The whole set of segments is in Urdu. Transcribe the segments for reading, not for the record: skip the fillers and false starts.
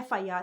FIR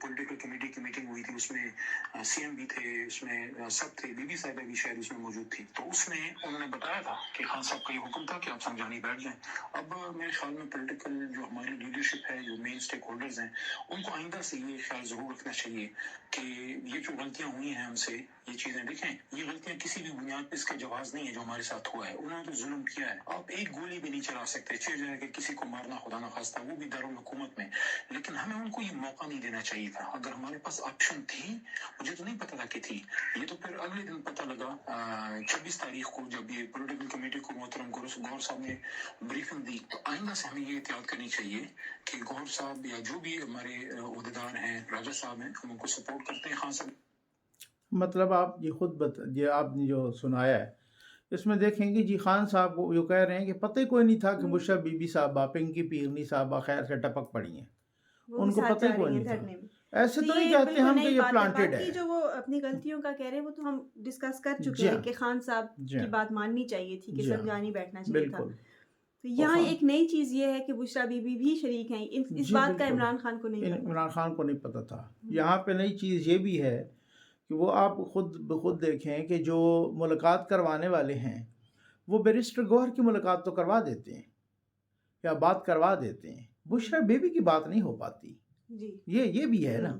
پولیٹیکل کمیٹی کی میٹنگ ہوئی تھی، اس میں سی ایم بھی تھے، اس میں سب تھے، بی بی صاحبہ بھی شاید اس میں موجود تھی. تو اس میں انہوں نے بتایا تھا کہ خان صاحب کا یہ حکم تھا کہ آپ سمجھانی بیٹھ جائیں. اب میرے خیال میں پولیٹیکل جو ہماری لیڈرشپ ہے، جو مین اسٹیک ہولڈرز ہیں، ان کو آئندہ سے یہ خیال ضرور رکھنا چاہیے کہ یہ جو غلطیاں ہوئی ہیں ہم سے، یہ چیزیں دیکھیں، یہ غلطیاں کسی بھی بنیاد پہ اس کا جواز نہیں ہے جو ہمارے ساتھ ہوا ہے. انہوں نے تو ظلم کیا ہے. آپ ایک گولی بھی نہیں چلا سکتے، چھ جگہ کہ کسی کو مارنا خدا نہ خواستہ، وہ بھی دارالحکومت میں. لیکن ہمیں ان کو یہ موقع نہیں دینا چاہیے تھا. اگر ہمارے پاس آپشن تھی، مجھے تو نہیں پتا تھا کہ تھی، یہ تو پھر اگلے دن پتہ لگا 26 تاریخ کو جب یہ پولیٹیکل کمیٹی کو محترم گور صاحب نے بریفنگ دی. تو آئندہ سے ہمیں یہ احتیاط کرنی چاہیے کہ گور صاحب یا جو بھی ہمارے عہدیدار ہیں، راجہ صاحب ہیں، ہم ان کو سپورٹ کرتے ہیں. خان صاحب مطلب آپ یہ خود یہ آپ نے جو سنایا ہے اس میں دیکھیں گے جی خان صاحب کو جو کہہ رہے ہیں کہ پتہ ہی کوئی نہیں تھا کہ بشرا بی بی صاحبہ، پنکی پیرنی صاحبہ خیر سے ٹپک پڑی ہیں، وہ ان بھی کو ساتھ پتہ ہی جا کوئی رہی ہیں نہیں تھا. دھرنے میں. ایسے تو تو نہیں یہ کہتے بالکل ہم کہ نئی یہ بات ہے. پلانٹڈ باقی ہے. جو وہ اپنی غلطیوں کا کہہ رہے ہیں وہ تو ہم ڈسکس کر چکے جی ہیں ہاں، کہ خان صاحب جی کی ہاں، بات ماننی چاہیے تھی کہ جی ہاں، سمجھانی بیٹھنا چاہیے تھا. بالکل. تو اور یہاں خان ایک نئی چیز یہ ہے کہ بشرا بی بی بھی شریک ہیں. اس جی بات کا بالکل، عمران خان کو نہیں پتا. عمران خان کو نہیں پتہ تھا. یہاں پہ نئی چیز یہ بھی ہے کہ وہ آپ خود بخود دیکھیں کہ جو ملاقات کروانے والے ہیں وہ بیرسٹر گوہر کی ملاقات تو کروا دیتے ہیں یا بات کروا دیتے ہیں، بشرا بیبی کی بات نہیں ہو پاتی. جی یہ بھی ہے نا.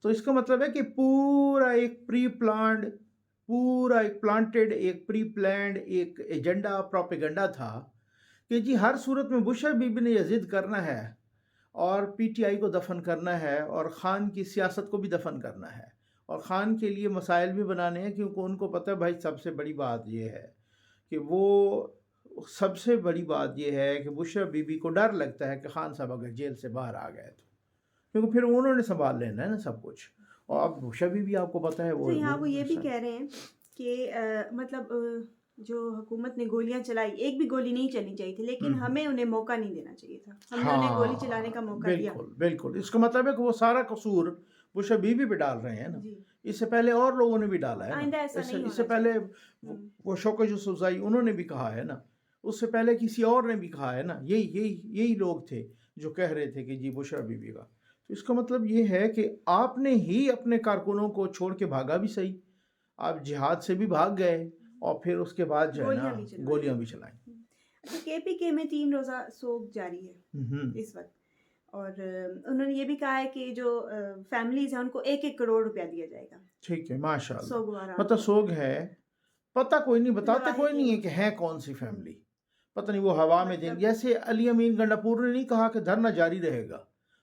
تو اس کا مطلب ہے کہ پورا ایک پری پلانڈ، پورا ایک پلانٹڈ، ایک پری پلانڈ ایک ایجنڈا، پروپیگنڈا تھا کہ جی ہر صورت میں بشرا بی بی نے یہ ضد کرنا ہے اور پی ٹی آئی کو دفن کرنا ہے اور خان کی سیاست کو بھی دفن کرنا ہے اور خان کے لیے مسائل بھی بنانے ہیں، کیونکہ ان کو پتہ ہے بھائی سب سے بڑی بات یہ ہے کہ سب سے بڑی بات یہ ہے کہ بشرا بی بی کو ڈر لگتا ہے کہ خان صاحب اگر جیل سے باہر آ گئے تو، کیونکہ پھر انہوں نے سنبھال لینا ہے نا سب کچھ. اور اب بشرا بی بی آپ کو پتہ ہے تو وہ یہاں وہ یہ بھی کہہ رہے ہیں کہ مطلب جو حکومت نے گولیاں چلائی، ایک بھی گولی نہیں چلنی چاہیے تھی، لیکن ہمیں انہیں موقع نہیں دینا چاہیے تھا. ہم نے انہیں گولی چلانے کا موقع دیا. بالکل بالکل. اس کا مطلب ہے کہ وہ سارا قصور بشرا بی بی پہ ڈال رہے ہیں نا. جی اس سے پہلے اور لوگوں نے بھی ڈالا ہے آئندہ نا. ایسا نہیں اس سے ہونا پہلے چاہیے. وہ شوکت یوسفزائی انہوں نے بھی کہا ہے نا. اس سے پہلے کسی اور نے بھی کہا ہے نا. یہی لوگ تھے جو کہہ رہے تھے کہ جی بشرا بی بی کا. تو اس کا مطلب یہ ہے کہ آپ نے ہی اپنے کارکنوں کو چھوڑ کے بھاگا بھی صحیح، آپ جہاد سے بھی بھاگ گئے اور پھر اس کے بعد جو ہے نا گولیاں بھی چلائیں. اچھا، کے پی کے میں 3 روزہ سوگ جاری ہے اس وقت، اور انہوں نے یہ بھی کہا ہے کہ جو فیملیز ہیں ان کو 1-1 کروڑ روپیہ دیا جائے گا. ٹھیک ہے، ماشاء اللہ. سوگواران مطلب سوگ ہے، پتہ کوئی نہیں، بتاتے گواہی کوئی نہیں ہے کی. کہ ہے کون سی فیملی. پتہ نہیں وہ ہوا میں دیں. جیسے علی امین گنڈاپور نے نہیں کہا کہ دھرنا جاری رہے گا،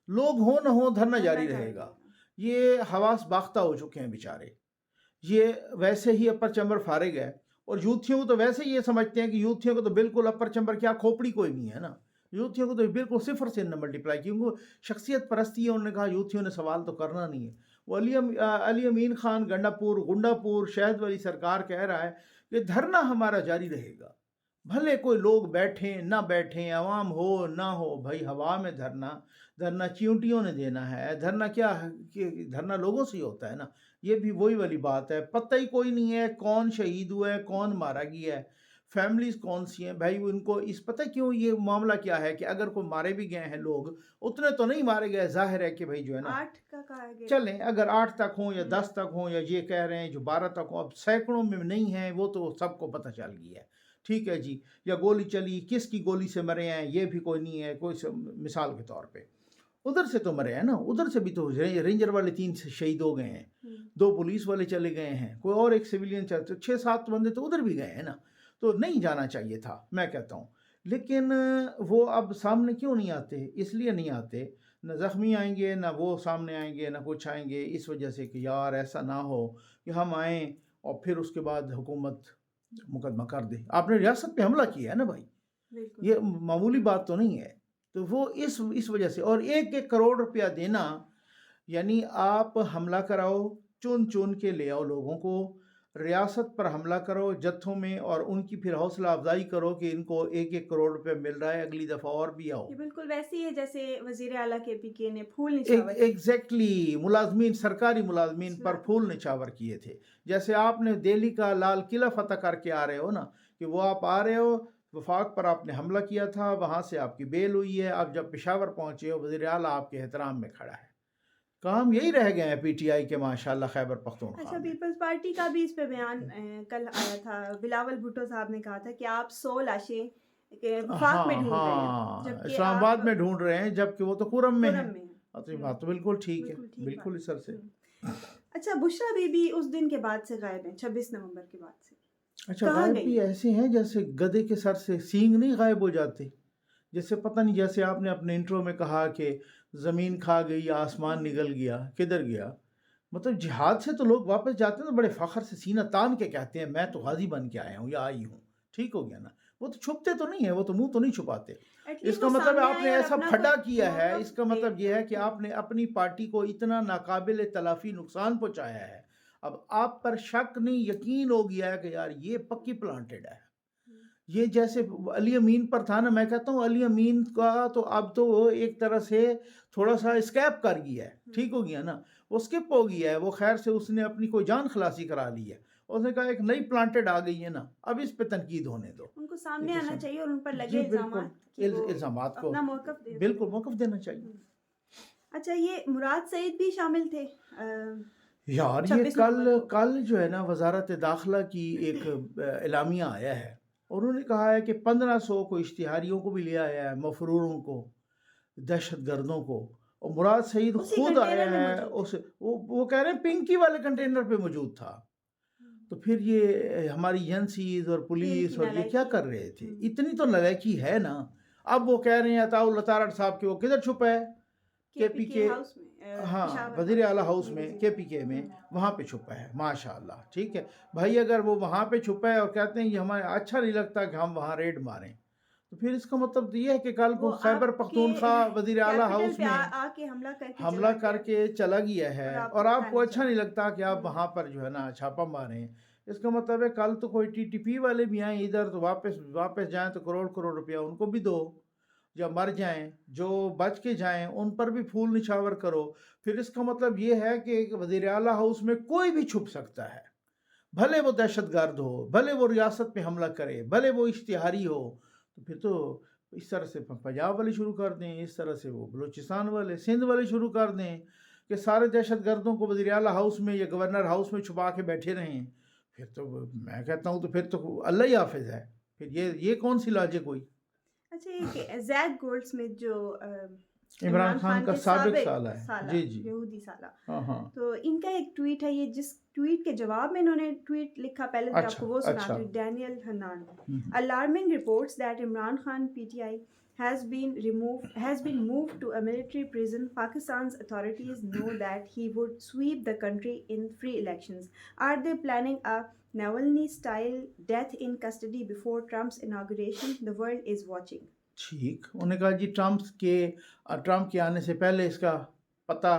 لوگ ہوں نہ ہوں دھرنا جاری رہے گا. یہ حواس باختہ ہو چکے ہیں بیچارے. یہ ویسے ہی اپر چمبر فارغ ہے، اور یوتھیوں کو تو ویسے ہی یہ سمجھتے ہیں کہ یوتھیوں کو تو بالکل اپر چمبر کیا کھوپڑی کوئی نہیں ہے نا. یوتھیوں کو تو بالکل 0 سے ملٹیپلائی، کیونکہ شخصیت پرستی ہے. انہوں نے کہا یوتھیوں نے سوال تو کرنا نہیں ہے. وہ علی امین خان گنڈاپور شہد والی سرکار کہہ رہا ہے کہ دھرنا ہمارا جاری رہے گا، بھلے کوئی لوگ بیٹھیں نہ بیٹھیں، عوام ہو نہ ہو. بھائی ہوا میں دھرنا چیونٹیوں نے دینا ہے. دھرنا کیا ہے کہ دھرنا لوگوں سے ہی ہوتا ہے نا. یہ بھی وہی والی بات ہے. پتہ ہی کوئی نہیں ہے کون شہید ہوا ہے، کون مارا گیا ہے، فیملیز کون سی ہیں. بھائی ان کو اس پتہ کیوں یہ معاملہ کیا ہے کہ اگر کوئی مارے بھی گئے ہیں لوگ، اتنے تو نہیں مارے گئے. ظاہر ہے کہ بھائی جو ہے نا 8 کا کہا گیا. چلیں اگر 8 تک ہوں یا 10 تک ہوں، یا یہ کہہ رہے ہیں جو 12 تک ہوں، اب سینکڑوں میں نہیں ہیں وہ تو سب کو پتہ چل گیا ہے. ٹھیک ہے جی. یا گولی چلی، کس کی گولی سے مرے ہیں یہ بھی کوئی نہیں ہے. کوئی مثال کے طور پہ ادھر سے تو مرے ہیں نا، ادھر سے بھی تو رینجر والے 3 شہید ہو گئے ہیں، 2 پولیس والے چلے گئے ہیں، کوئی اور ایک سویلین 6-7 بندے تو ادھر بھی گئے ہیں نا. تو نہیں جانا چاہیے تھا میں کہتا ہوں. لیکن وہ اب سامنے کیوں نہیں آتے؟ اس لیے نہیں آتے، نہ زخمی آئیں گے، نہ وہ سامنے آئیں گے، نہ کچھ آئیں گے، اس وجہ سے کہ یار ایسا نہ ہو کہ ہم آئیں اور پھر اس کے بعد حکومت مقدمہ کر دے. آپ نے ریاست پہ حملہ کیا ہے نا بھائی، یہ معمولی بات تو نہیں ہے. تو وہ اس وجہ سے، اور 1-1 کروڑ روپیہ دینا، یعنی آپ حملہ کراؤ، چن کے لے آؤ لوگوں کو، ریاست پر حملہ کرو جتھوں میں، اور ان کی پھر حوصلہ افزائی کرو کہ ان کو 1-1 کروڑ روپے مل رہا ہے، اگلی دفعہ اور بھی آؤ. یہ بالکل ویسی ہے جیسے وزیر اعلیٰ کے پی کے نے پھول نچھاور ایگزیکٹلی ملازمین، سرکاری ملازمین پر پھول نچھاور کیے تھے. جیسے آپ نے دہلی کا لال قلعہ فتح کر کے آ رہے ہو نا، کہ وہ آپ آ رہے ہو، وفاق پر آپ نے حملہ کیا تھا، وہاں سے آپ کی بیل ہوئی ہے، آپ جب پشاور پہنچے ہو وزیر اعلیٰ آپ کے احترام میں کھڑا ہے. کام یہی رہ گئے ہیں پی ٹی آئی کے ماشاءاللہ خیبر اچھا، پختونخوا میں. پیپلز پارٹی کا بھی اس پہ بیان کل آیا تھا. بلاول بھٹو صاحب نے کہا تھا کہ آپ 100 لاشیں وفاق میں ہاں ڈھونڈ رہے ہیں ہاں جبکہ اسلام آپ آباد میں ڈھونڈ رہے ہیں جبکہ وہ تو کرم میں ہے. میں ہیں. تو یہ بات تو بالکل ٹھیک ہے، بالکل ٹھیک بالکل بات. اس سر سے. اچھا، بشرا بی بی اس دن کے بعد سے غائب ہیں، 26 نومبر کے بعد سے. اچھا، کہاں غائب گئی؟ بھی ایسے ہیں جیسے گدھے کے سر سے سینگ نہیں غائب ہو جاتے. جیسے پتہ نہیں، جیسے آپ نے اپنے انٹرو میں کہا کہ زمین کھا گئی، آسمان نگل گیا، کدھر گیا. مطلب جہاد سے تو لوگ واپس جاتے ہیں تو بڑے فخر سے سینہ تان کے کہتے ہیں میں تو غازی بن کے آیا ہوں یا آئی ہوں. ٹھیک ہو گیا نا. وہ تو چھپتے تو نہیں ہیں، وہ تو منہ تو نہیں چھپاتے. اس کا مطلب آپ نے ایسا پھڈا کیا ہے، اس کا مطلب یہ ہے کہ آپ نے اپنی پارٹی کو اتنا ناقابل تلافی نقصان پہنچایا ہے. اب آپ پر شک نہیں، یقین ہو گیا ہے کہ یار یہ پکی پلانٹڈ ہے. یہ جیسے علی امین پر تھا نا، میں کہتا ہوں علی امین کا تو اب تو ایک طرح سے تھوڑا سا اسکیپ کر گیا ہے. ٹھیک ہو گیا نا، وہ اسکپ ہو گیا ہے. وہ خیر سے اس نے اپنی کوئی جان خلاصی کرا لی ہے. اس نے کہا ایک نئی پلانٹڈ آ گئی ہے نا، اب اس پہ تنقید ہونے دو. ان کو سامنے آنا چاہیے اور ان پر لگے جی بالکل، الزامات الزامات کو اپنا موقف دے. بالکل موقف دینا چاہیے. اچھا، یہ مراد سعید بھی شامل تھے یار. یہ 26 نومبر کو. کل جو ہے نا وزارت داخلہ کی ایک اعلامیہ آیا ہے اور انہوں نے کہا ہے کہ 1500 کو اشتہاریوں کو بھی لے آیا ہے، مفروروں کو، دہشت گردوں کو. اور مراد سعید خود آیا ہے. وہ کہہ رہے ہیں پنکی والے کنٹینر پہ موجود تھا. تو پھر یہ ہماری ایجنسیز اور پولیس اور یہ کیا کر رہے تھے؟ اتنی تو نالائکی ہے نا. اب وہ کہہ رہے ہیں عطاء اللہ تارڑ صاحب کہ وہ کدھر چھپا ہے؟ کے پی کے، ہاں وزیر اعلیٰ ہاؤس میں، کے پی کے میں، وہاں پہ چھپا ہے. ماشاء اللہ ٹھیک ہے بھائی. اگر وہ وہاں پہ چھپا ہے اور کہتے ہیں یہ ہمیں اچھا نہیں لگتا کہ ہم وہاں ریڈ ماریں، تو پھر اس کا مطلب یہ ہے کہ کل کو خیبر پختونخوا وزیر اعلیٰ ہاؤس میں حملہ کر کے چلا گیا ہے اور آپ کو اچھا نہیں لگتا کہ آپ وہاں پر جو ہے نا چھاپا ماریں. اس کا مطلب ہے کل تو کوئی ٹی ٹی پی والے بھی آئیں ادھر تو واپس جائیں تو کروڑ روپیہ ان کو بھی دو. یا مر جائیں، جو بچ کے جائیں ان پر بھی پھول نچھاور کرو. پھر اس کا مطلب یہ ہے کہ وزیر اعلیٰ ہاؤس میں کوئی بھی چھپ سکتا ہے، بھلے وہ دہشت گرد ہو، بھلے وہ ریاست پہ حملہ کرے، بھلے وہ اشتہاری ہو. تو پھر تو اس طرح سے پنجاب والے شروع کر دیں، اس طرح سے وہ بلوچستان والے، سندھ والے شروع کر دیں کہ سارے دہشت گردوں کو وزیر اعلیٰ ہاؤس میں یا گورنر ہاؤس میں چھپا کے بیٹھے رہیں. پھر تو میں کہتا ہوں تو پھر تو اللہ ہی حافظ ہے. پھر یہ کون سی لاجک ہوئی؟ اچھا، یہ زیک گولڈ سمتھ جو عمران خان کا سابق سالہ ہے، جی یہودی سالہ، ہاں تو ان کا ایک ٹویٹ ہے. یہ جس ٹویٹ کے جواب میں انہوں نے ٹویٹ لکھا، پہلے تو آپ کو وہ سناتی ہوں. Daniel Hannan: Alarming reports that Imran Khan PTI has been moved to a military prison. Pakistan's authorities know that he would sweep the country in free elections. Are they planning a Navalny-style death in custody before Trump's inauguration? The world is watching. ٹھیک. انہوں نے کہا جی ٹرمپ کے آنے سے پہلے اس کا پتہ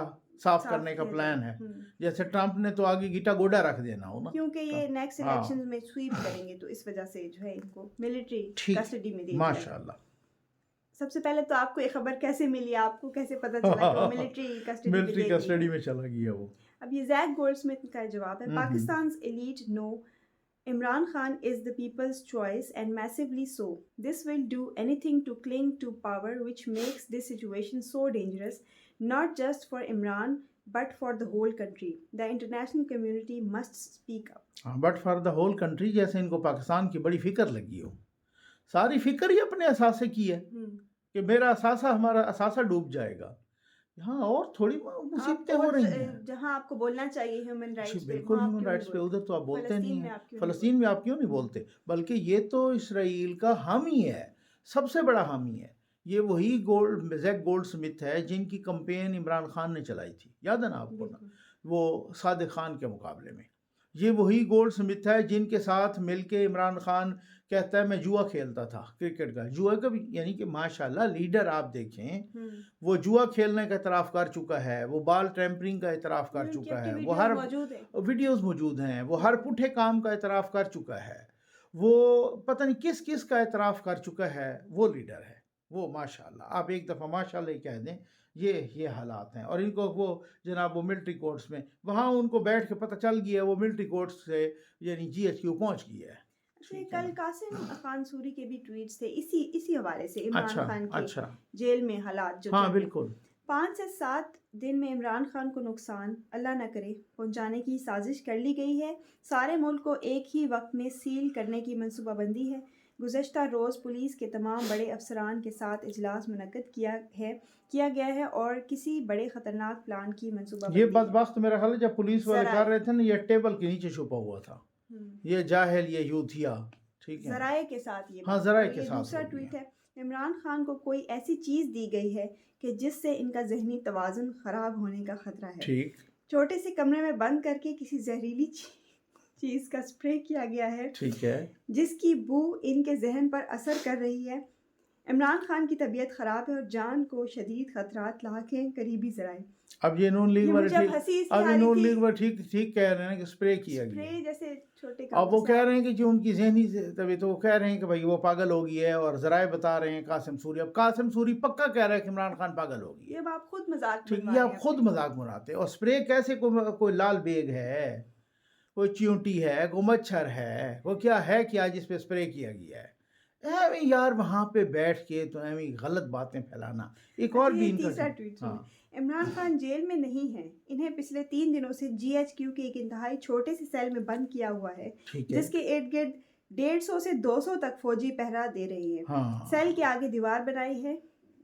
صاف کرنے کا پلان ہے. جیسے ٹرمپ نے تو آگے گیٹا گوڈا رکھ دینا ہو نا، کیونکہ یہ نیکسٹ الیکشن میں سویپ کریں گے تو اس وجہ سے جو ہے ان کو ملٹری کسٹڈی میں دے دیا. ماشاء اللہ. سب سے پہلے تو آپ کو یہ خبر کیسے ملی؟ آپ کو کیسے پتہ چلا کہ وہ ملٹری کسٹڈی میں چلا گیا وہ؟ اب یہ زیک گولڈ سمتھ کا جواب ہے. پاکستان's elite know Imran Khan is the people's choice and massively so. This will do anything to cling to power, which makes this situation so dangerous, not just for Imran but for the whole country. The international community must speak up. But for the whole country جیسے ان کو پاکستان کی بڑی فکر لگی ہو. ساری فکر ہی اپنے اثاثے کی ہے کہ میرا اثاثہ، ہمارا اثاثہ ڈوب جائے گا. ہاں اور تھوڑی مصیبتیں ہو رہی ہیں جہاں آپ کو بولنا چاہیے ہیومن رائٹس پہ، بالکل ہیومن رائٹس پہ، ادھر تو آپ بولتے نہیں ہیں. فلسطین میں آپ کیوں نہیں بولتے؟ بلکہ یہ تو اسرائیل کا حامی ہے، سب سے بڑا حامی ہے. یہ وہی زیک گولڈ سمتھ ہے جن کی کمپین عمران خان نے چلائی تھی، یاد ہے نا آپ کو نا، وہ صادق خان کے مقابلے میں. یہ وہی گولڈ سمتھ ہے جن کے ساتھ مل کے عمران خان کہتا ہے میں جوا کھیلتا تھا، کرکٹ کا جوا کا بھی. یعنی کہ ماشاءاللہ لیڈر آپ دیکھیں، وہ جوا کھیلنے کا اعتراف کر چکا ہے، وہ بال ٹیمپرنگ کا اعتراف کر چکا ہے، وہ ہر ویڈیوز موجود ہیں، وہ ہر پٹھے کام کا اعتراف کر چکا ہے، وہ پتہ نہیں کس کس کا اعتراف کر چکا ہے. وہ لیڈر ہے وہ ماشاءاللہ. آپ ایک دفعہ ماشاءاللہ ہی کہہ دیں. یہ حالات ہیں. اور ان کو وہ جناب وہ ملٹری کورٹس میں وہاں ان کو بیٹھ کے پتہ چل گیا، وہ ملٹری کورٹس سے یعنی جی ایچ کیو پہنچ گیا ہے. کل قاسم خان سوری کے بھی ٹویٹس تھے اسی حوالے سے، عمران خان کے جیل میں حالات جو ہاں بالکل 5 سے 7 دن میں عمران خان کو نقصان اللہ نہ کرے پہنچانے کی سازش کر لی گئی ہے۔ سارے ملک کو ایک ہی وقت میں سیل کرنے کی منصوبہ بندی ہے۔ گزشتہ روز پولیس کے تمام بڑے افسران کے ساتھ اجلاس منعقد کیا گیا ہے اور کسی بڑے خطرناک پلان کی منصوبہ بندی یہ ہے۔ بدبخت میرا خیال ہے جب پولیس والے ذرائع۔ کر رہے تھے نا، یہ ٹیبل کے نیچے چھپا ہوا تھا، یہ جاہل، یہ یوتھیا، ٹھیک ہے، ذرائع کے ساتھ یہ ہاں بات۔ ذرائع اور کے یہ ساتھ دوسرا ہو گیا۔ ٹویٹ ہے، عمران خان کو کوئی ایسی چیز دی گئی ہے کہ جس سے ان کا ذہنی توازن خراب ہونے کا خطرہ ہے۔ ٹھیک، چھوٹے سے کمرے میں بند کر کے کسی زہریلی چیز کا اسپرے کیا گیا ہے ٹھیک ہے، جس کی بو ان کے ذہن پر اثر کر رہی ہے۔ عمران خان کی طبیعت خراب ہے اور جان کو شدید خطرات لاحق ہیں۔ قریبی ذرائع۔ اب یہ نون لیگ یہ والے مجھے اب ٹھیک، ہنسی اس اب لیے یہ آ نون رہی لیگ تھی، والے ٹھیک کہہ رہے ہیں کہ اسپرے کیا گیا اسپرے ہے۔ جیسے چھوٹے اب وہ کمرے کہہ سے رہے ہیں کہ جو ان کی ذہنی طبیعت، وہ کہہ رہے ہیں کہ بھائی وہ پاگل ہو گئی ہے، اور ذرائع بتا رہے ہیں قاسم سوری، اب قاسم سوری پکا کہہ رہا ہے کہ عمران خان پاگل ہو گئی ہے۔ یہ آپ خود مذاق ٹھیک، بنوا یہ رہے آپ ہیں خود مذاق بناتے ہیں۔ اور اسپرے کیسے، کوئی لال بیگ ہے، کوئی چیونٹی ہے، کوئی مچھر ہے، وہ کیا ہے کیا جس پہ اسپرے کیا گیا ہے؟ ایویں یار وہاں پہ بیٹھ کے تو ایویں غلط باتیں پھیلانا۔ ایک اور بھی یہ ان کا تیسرا ٹویٹ ہاں، سنیں۔ عمران خان جیل میں نہیں ہیں، انہیں پچھلے 3 دنوں سے جی ایچ کیو کے ایک انتہائی چھوٹے سے سیل میں بند کیا ہوا ہے ٹھیک ہے، جس کے ارد گرد 150 سے 200 تک فوجی پہرا دے رہے ہیں۔ ہاں، سیل کے آگے دیوار بنائی ہے۔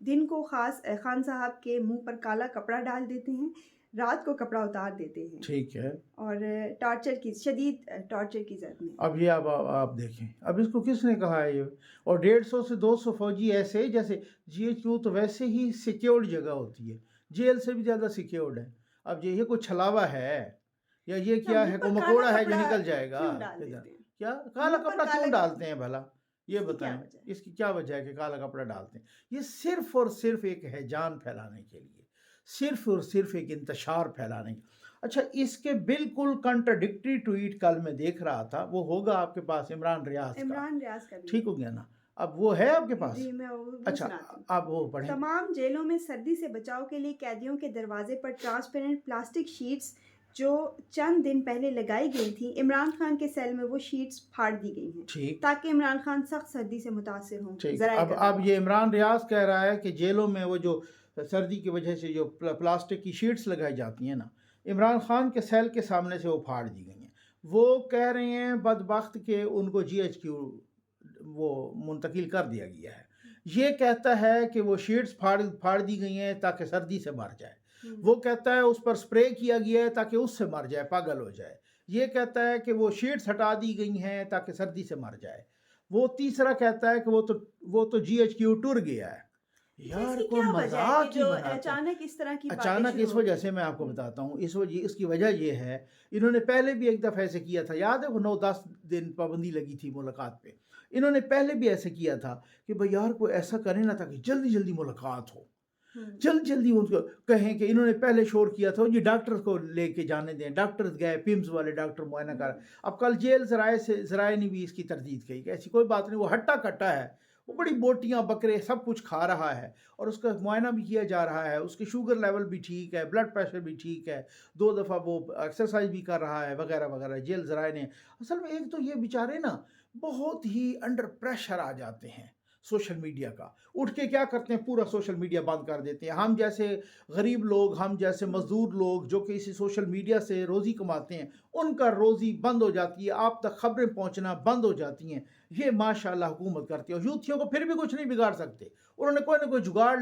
دن کو خان صاحب کے منہ پر کالا کپڑا ڈال دیتے ہیں، رات کو کپڑا اتار دیتے ہیں ٹھیک ہے۔ اور شدید ٹارچر کی زد میں۔ اب یہ آپ دیکھیں، اب اس کو کس نے کہا ہے یہ؟ اور 150 سے 200 فوجی ایسے جیسے جی ایچ کیو تو ویسے ہی سیکیورڈ جگہ ہوتی ہے، جیل سے بھی زیادہ سیکیورڈ ہے۔ اب یہ کوئی چھلاوا ہے یا یہ کیا ہے، کوئی مکوڑا ہے جو نکل جائے گا؟ کیا کالا کپڑا کیوں ڈالتے ہیں بھلا؟ یہ بتائیں، اس کی کیا وجہ ہے کہ کالا کپڑا ڈالتے ہیں؟ یہ صرف اور صرف ایک ہیجان پھیلانے کے لیے، صرف اور صرف ایک انتشار پھیلانے کے۔ اچھا، اس کے بالکل کنٹراڈکٹری ٹویٹ کل میں دیکھ رہا تھا، وہ ہوگا آپ کے پاس عمران ریاض کا، ٹھیک ہو گیا نا؟ اب وہ ہے آپ کے پاس؟ جی میں اچھا، آپ وہ پڑھیں۔ تمام جیلوں میں سردی سے بچاؤ کے لیے قیدیوں کے دروازے پر ٹرانسپیرنٹ پلاسٹک شیٹس جو چند دن پہلے لگائی گئی تھیں، عمران خان کے سیل میں وہ شیٹس پھاڑ دی گئی ہیں ٹھیک، تاکہ عمران خان سخت سردی سے متاثر ہوں۔ ٹھیک، اب یہ عمران ریاض کہہ رہا ہے کہ جیلوں میں وہ جو سردی کی وجہ سے جو پلاسٹک کی شیٹس لگائی جاتی ہیں نا، عمران خان کے سیل کے سامنے سے وہ پھاڑ دی گئی ہیں۔ وہ کہہ رہے ہیں بدبخت کہ ان کو جی ایچ کیو وہ منتقل کر دیا گیا ہے۔ یہ کہتا ہے کہ وہ شیٹس پھاڑ دی گئی ہیں تاکہ سردی سے مر جائے۔ وہ کہتا ہے اس پر سپرے کیا گیا ہے تاکہ اس سے مر جائے، پاگل ہو جائے۔ یہ کہتا ہے کہ وہ شیٹس ہٹا دی گئی ہیں تاکہ سردی سے مر جائے۔ وہ تیسرا کہتا ہے کہ وہ تو جی ایچ کیو ٹر گیا ہے۔ یار کوئی مذاق ہی بناتے ہیں۔ اچانک اس طرح کی اچانک اس وجہ سے میں آپ کو بتاتا ہوں، اس کی وجہ یہ ہے، انہوں نے پہلے بھی ایک دفعہ ایسے کیا تھا، یاد ہے وہ 9-10 دن پابندی لگی تھی ملاقات پہ۔ انہوں نے پہلے بھی ایسے کیا تھا کہ بھائی یار کوئی ایسا کرے نا تاکہ جلدی جلدی ملاقات ہو، جلدی ان کو کہیں کہ انہوں نے پہلے شور کیا تھا جی ڈاکٹر کو لے کے جانے دیں، ڈاکٹر گئے، پیمز والے ڈاکٹر معائنہ کر۔ اب کل جیل ذرائع نے بھی اس کی تردید کی کہ ایسی کوئی بات نہیں، وہ ہٹا کٹا ہے، وہ بڑی بوٹیاں بکرے سب کچھ کھا رہا ہے اور اس کا معائنہ بھی کیا جا رہا ہے، اس کی شوگر لیول بھی ٹھیک ہے، بلڈ پریشر بھی ٹھیک ہے، 2 دفعہ وہ ایکسرسائز بھی کر رہا ہے وغیرہ وغیرہ۔ جیل ذرائع نے اصل میں ایک تو یہ بیچارے نا بہت ہی انڈر پریشر آ جاتے ہیں سوشل میڈیا کا، اٹھ کے کیا کرتے ہیں، پورا سوشل میڈیا بند کر دیتے ہیں۔ ہم جیسے غریب لوگ، ہم جیسے مزدور لوگ جو کہ اسی سوشل میڈیا سے روزی کماتے ہیں، ان کا روزی بند ہو جاتی ہے، آپ تک خبریں پہنچنا بند ہو جاتی ہیں۔ یہ ماشاءاللہ حکومت کرتی ہے، اور یوتھیوں کو پھر بھی کچھ نہیں بگاڑ سکتے، انہوں نے کوئی نہ کوئی جگاڑ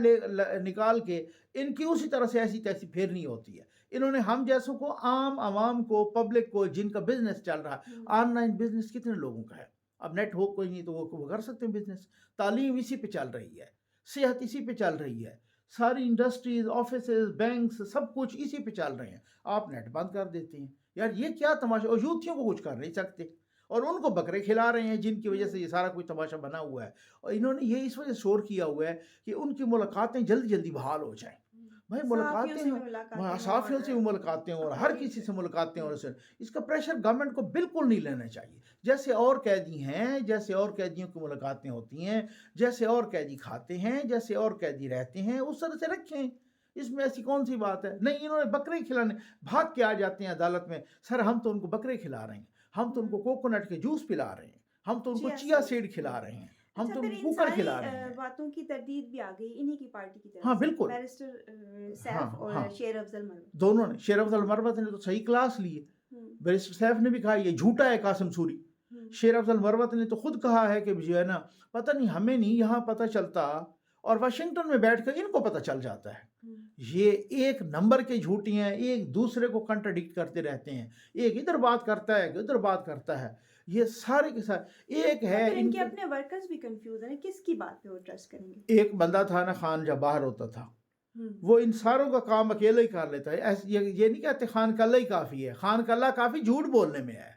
نکال کے ان کی اسی طرح سے ایسی تیسی پھیرنی ہوتی ہے۔ انہوں نے ہم جیسوں کو، عام عوام کو، پبلک کو، جن کا بزنس چل رہا ہے، آن لائن بزنس کتنے لوگوں کا ہے؟ اب نیٹ ہو کوئی نہیں تو وہ کر سکتے ہیں بزنس۔ تعلیم اسی پہ چل رہی ہے، صحت اسی پہ چل رہی ہے، ساری انڈسٹریز، آفیسز، بینکس، سب کچھ اسی پہ چل رہے ہیں۔ آپ نیٹ بند کر دیتے ہیں، یار یہ کیا تماشا؟ اور یوتھیوں کو کچھ کر نہیں سکتے، اور ان کو بکرے کھلا رہے ہیں جن کی وجہ سے یہ سارا کوئی تماشا بنا ہوا ہے۔ اور انہوں نے یہ اس وجہ شور کیا ہوا ہے کہ ان کی ملاقاتیں جلدی جلدی بحال ہو جائیں۔ بھائی ملاقاتیں، صحافیوں سے ملاقاتیں اور ہر کسی سے ملاقاتیں، اور اس کا پریشر گورنمنٹ کو بالکل نہیں لینا چاہیے۔ جیسے اور قیدی ہیں، جیسے اور قیدیوں کی ملاقاتیں ہوتی ہیں، جیسے اور قیدی کھاتے ہیں، جیسے اور قیدی رہتے ہیں، اس طرح سے رکھیں۔ اس میں ایسی کون سی بات ہے؟ نہیں، انہوں نے بکرے کھلانے، بھاگ کے آ جاتے ہیں عدالت میں، سر ہم تو ان کو بکرے کھلا رہے ہیں، ہم تو ان کو کوکونٹ کے جوس پلا رہے ہیں، ہم تو ان کو چیا سیڈ کھلا رہے ہیں۔ ہم اچھا تو پھر ان کوکر ساری کھلا رہے ہیں. باتوں کی تردید بھی آ گئی انہی کی پارٹی کی ہاں طرف سے، بالکل. بیرسٹر ہاں سیف اور ہاں شیر افضل مروت. دونوں نے. شیر افضل مروت نے تو صحیح کلاس لی ہے. بیرسٹر سیف نے بھی کہا یہ جھوٹا ہے قاسم سوری. شیر افضل مروت نے تو خود کہا ہے کہ جو ہے نا پتہ نہیں ہمیں نہیں یہاں پتہ چلتا اور واشنگٹن میں بیٹھ کر ان کو پتہ چل جاتا ہے. یہ ایک نمبر کے جھوٹی ہیں, ایک دوسرے کو کنٹراڈکٹ کرتے رہتے ہیں, ایک ادھر بات کرتا ہے ادھر بات کرتا ہے. یہ سارے کے ساتھ ایک ہے ان کے اپنے ورکرز بھی کنفیوز ہیں کس کی بات پہ وہ ٹرسٹ کریں گے. ایک بندہ تھا نا خان جب باہر ہوتا تھا وہ ان ساروں کا کام اکیلا ہی کر لیتا ہے. یہ نہیں کہتے خان کلہ ہی کافی ہے, خان کلہ کافی جھوٹ بولنے میں ہے.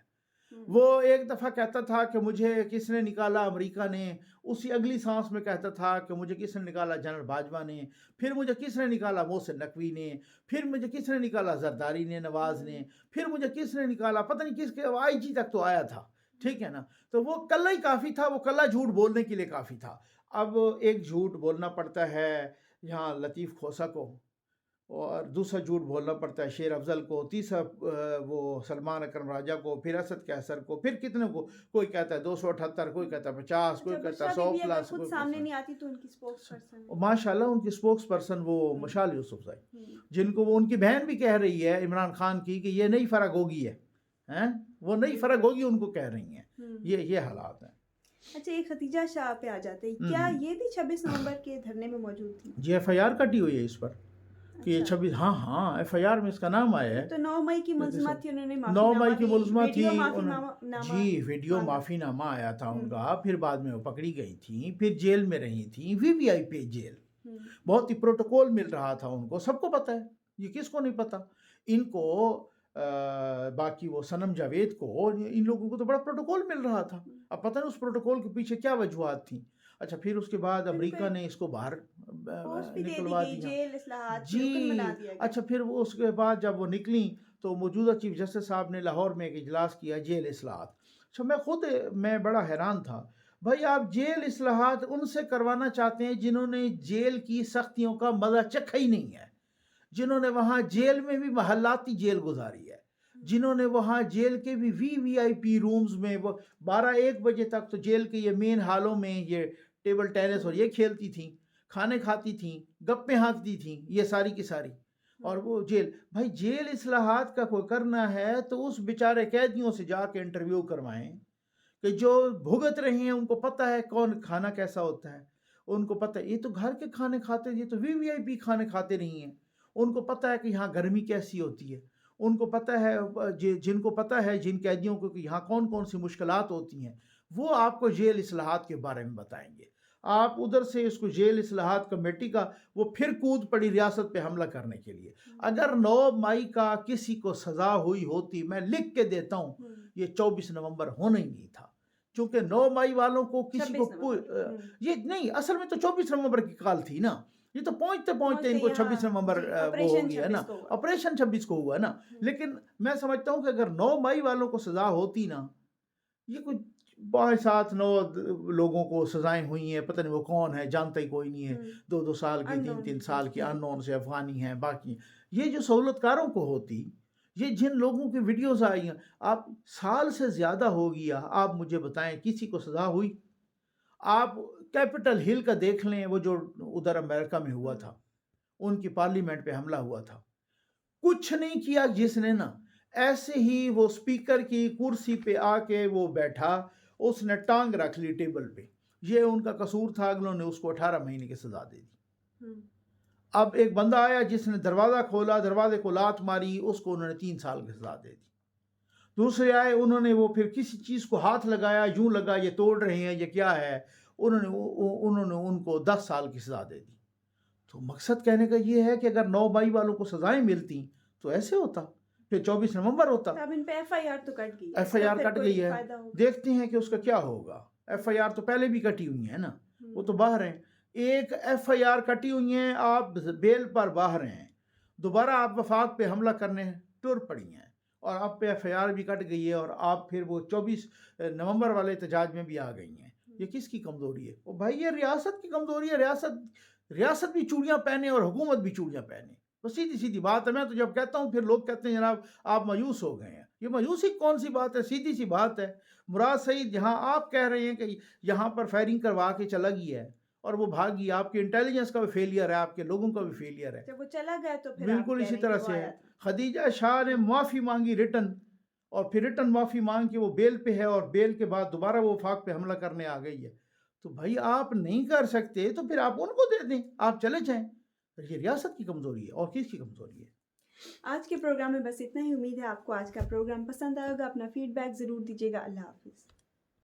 وہ ایک دفعہ کہتا تھا کہ مجھے کس نے نکالا امریکہ نے, اسی اگلی سانس میں کہتا تھا کہ مجھے کس نے نکالا جنرل باجوہ نے, پھر مجھے کس نے نکالا محسن نقوی نے, پھر مجھے کس نے نکالا زرداری نے نواز نے, پھر مجھے کس نے نکالا پتہ نہیں کس کے آئی جی تک تو آیا تھا. ٹھیک ہے نا. تو وہ کلہ ہی کافی تھا, وہ کلہ جھوٹ بولنے کے لیے کافی تھا. اب ایک جھوٹ بولنا پڑتا ہے یہاں لطیف کھوسہ کو, اور دوسرا جھوٹ بولنا پڑتا ہے شیر افضل کو, تیسرا وہ سلمان اکرم راجہ کو, پھر اسد کیسر کو, پھر کتنے کو, کوئی کہتا ہے 278, کوئی کہتا ہے 50, کوئی کہتا ہے 100 پلس. خود سامنے نہیں آتی تو ان کی سپوکس پرسن ماشاء اللہ ان کی سپوکس پرسن وہ مشال یوسف زائی, جن کو وہ ان کی بہن بھی کہہ رہی ہے عمران خان کی کہ یہ نئی فرق ہوگی ہے, وہ نئی فرق ہوگی ان کو کہہ رہی ہیں. یہ حالات ہیں. اچھا ایک ختیجہ شاہ پہ آ جاتے ہیں, کیا یہ بھی 26 نومبر کے دھرنے میں موجود تھی؟ جی ایف آئی آر کٹی ہوئی ہے اس پر کہ یہ 26, ہاں ایف آئی آر میں اس کا نام آیا ہے. تو 9 مئی کی ملزمت تھی, انہوں نے 9 مئی کی ملزمت تھی, جی ویڈیو معافی نامہ آیا تھا ان کا, پھر بعد میں وہ پکڑی گئی تھیں, پھر جیل میں رہی تھیں, VVIP جیل, بہت ہی پروٹوکول مل رہا تھا ان کو, سب کو پتہ ہے, یہ کس کو نہیں پتہ. ان کو باقی وہ صنم جاوید کو, ان لوگوں کو تو بڑا پروٹوکول مل رہا تھا. اب پتہ نہیں اس پروٹوکول کے پیچھے کیا وجوہات تھیں. اچھا پھر اس کے بعد امریکہ نے اس کو باہر نکلوا دیا. جی اچھا پھر وہ اس کے بعد جب وہ نکلیں تو موجودہ چیف جسٹس صاحب نے لاہور میں ایک اجلاس کیا جیل اصلاحات. اچھا میں بڑا حیران تھا, بھائی آپ جیل اصلاحات ان سے کروانا چاہتے ہیں جنہوں نے جیل کی سختیوں کا مزہ چکھا ہی نہیں ہے, جنہوں نے وہاں جیل میں بھی محلاتی جیل گزاری ہے, جنہوں نے وہاں جیل کے بھی VIP رومز میں وہ 12-1 بجے تک تو جیل کے یہ مین ہالوں میں یہ ٹیبل ٹینس اور یہ کھیلتی تھیں, کھانے کھاتی تھیں, گپیں ہانکتی تھیں, یہ ساری کی ساری. اور وہ جیل, بھائی جیل اصلاحات کا کوئی کرنا ہے تو اس بیچارے قیدیوں سے جا کے انٹرویو کروائیں کہ جو بھگت رہے ہیں ان کو پتہ ہے کون کھانا کیسا ہوتا ہے, ان کو پتہ ہے. یہ تو گھر کے کھانے کھاتے, یہ تو VIP کھانے کھاتے نہیں ہیں, ان کو پتہ ہے کہ یہاں گرمی کیسی ہوتی ہے, ان کو پتہ ہے, جن کو پتہ ہے جن قیدیوں کو کہ یہاں کون کون سی مشکلات ہوتی ہیں, وہ آپ کو جیل اصلاحات کے بارے میں بتائیں گے. آپ ادھر سے اس کو جیل اصلاحات کمیٹی کا وہ پھر کود پڑی ریاست پہ حملہ کرنے کے لیے. اگر 9 مئی کا کسی کو سزا ہوئی ہوتی, میں لکھ کے دیتا ہوں, یہ 24 نومبر ہونا ہی نہیں تھا, چونکہ 9 مئی والوں کو کسی کو یہ نہیں, اصل میں تو 24 نومبر کی کال تھی نا, یہ تو پہنچتے ان کو 26 نومبر وہ ہو گیا نا, آپریشن 26 کو ہوا نا. لیکن میں سمجھتا ہوں کہ اگر 9 مئی والوں کو سزا ہوتی نا, یہ کچھ 5-7-9 لوگوں کو سزائیں ہوئی ہیں, پتہ نہیں وہ کون ہے, جانتا ہی کوئی نہیں ہے, 2 سال کی 3 سال کی ان نون سے افغانی ہیں. باقی یہ جو سہولت کاروں کو ہوتی, یہ جن لوگوں کی ویڈیوز آئی ہیں, آپ سال سے زیادہ ہو گیا, آپ مجھے بتائیں کسی کو سزا ہوئی؟ آپ کیپٹل ہل کا دیکھ لیں, وہ جو ادھر امریکہ میں ہوا تھا, ان کی پارلیمنٹ پہ حملہ ہوا تھا, کچھ نہیں کیا جس نے نا, ایسے ہی وہ سپیکر کی کرسی پہ آ کے وہ بیٹھا, اس نے ٹانگ رکھ لی ٹیبل پہ, یہ ان کا قصور تھا, اگلوں نے اس کو 18 مہینے کی سزا دے دی. اب ایک بندہ آیا جس نے دروازہ کھولا, دروازے کو لات ماری, اس کو انہوں نے 3 سال کی سزا دے دی. دوسرے آئے, انہوں نے وہ پھر کسی چیز کو ہاتھ لگایا, یوں لگا یہ توڑ رہے ہیں, یہ کیا ہے, انہوں نے ان کو 10 سال کی سزا دے دی. تو مقصد کہنے کا یہ ہے کہ اگر 9 مئی والوں کو سزائیں ملتی تو ایسے ہوتا, پھر 24 نومبر ہوتا. اب ان پہ FIR تو کٹ گئی, FIR کٹ گئی ہے, دیکھتے ہیں کہ اس کا کیا ہوگا. FIR تو پہلے بھی کٹی ہوئی ہیں نا, وہ تو باہر ہیں. ایک FIR کٹی ہوئی ہیں, آپ بیل پر باہر ہیں, دوبارہ آپ وفاق پہ حملہ کرنے ٹر پڑی ہیں, اور آپ پہ FIR بھی کٹ گئی ہے, اور آپ پھر وہ 24 نومبر والے احتجاج میں بھی آ گئی ہیں. یہ کس کی کمزوری ہے؟ وہ بھائی یہ ریاست کی کمزوری ہے. ریاست بھی چوڑیاں پہنے اور حکومت بھی چوڑیاں پہنے, تو سیدھی بات ہے. میں تو جب کہتا ہوں پھر لوگ کہتے ہیں جناب آپ مایوس ہو گئے ہیں. یہ مایوسی کون سی بات ہے؟ سیدھی سی بات ہے. مراد سعید جہاں آپ کہہ رہے ہیں کہ یہاں پر فائرنگ کروا کے چلا گیا ہے اور وہ بھاگی، آپ کے انٹیلیجنس کا بھی فیلئر ہے، آپ کے لوگوں کا بھی فیلئر ہے. جب وہ چلا گیا تو پھر آپ بالکل کہہ اسی رہے ہیں طرح کہ وہ سے ہے. آیا تھا. خدیجہ شاہ نے معافی مانگی ریٹن، اور پھر ریٹن معافی مانگ کے وہ بیل پہ ہے، اور بیل کے بعد دوبارہ وہ وفاق پہ حملہ کرنے آ گئی ہے. تو بھائی آپ نہیں کر سکتے تو پھر آپ ان کو دے دیں، آپ چلے جائیں. یہ ریاست کی کمزوری ہے اور کس کی کمزوری ہے؟ آج کے پروگرام میں بس اتنا ہی. امید ہے آپ کو آج کا پروگرام پسند آئے گا. اپنا فیڈ بیک ضرور دیجیے گا. اللہ حافظ.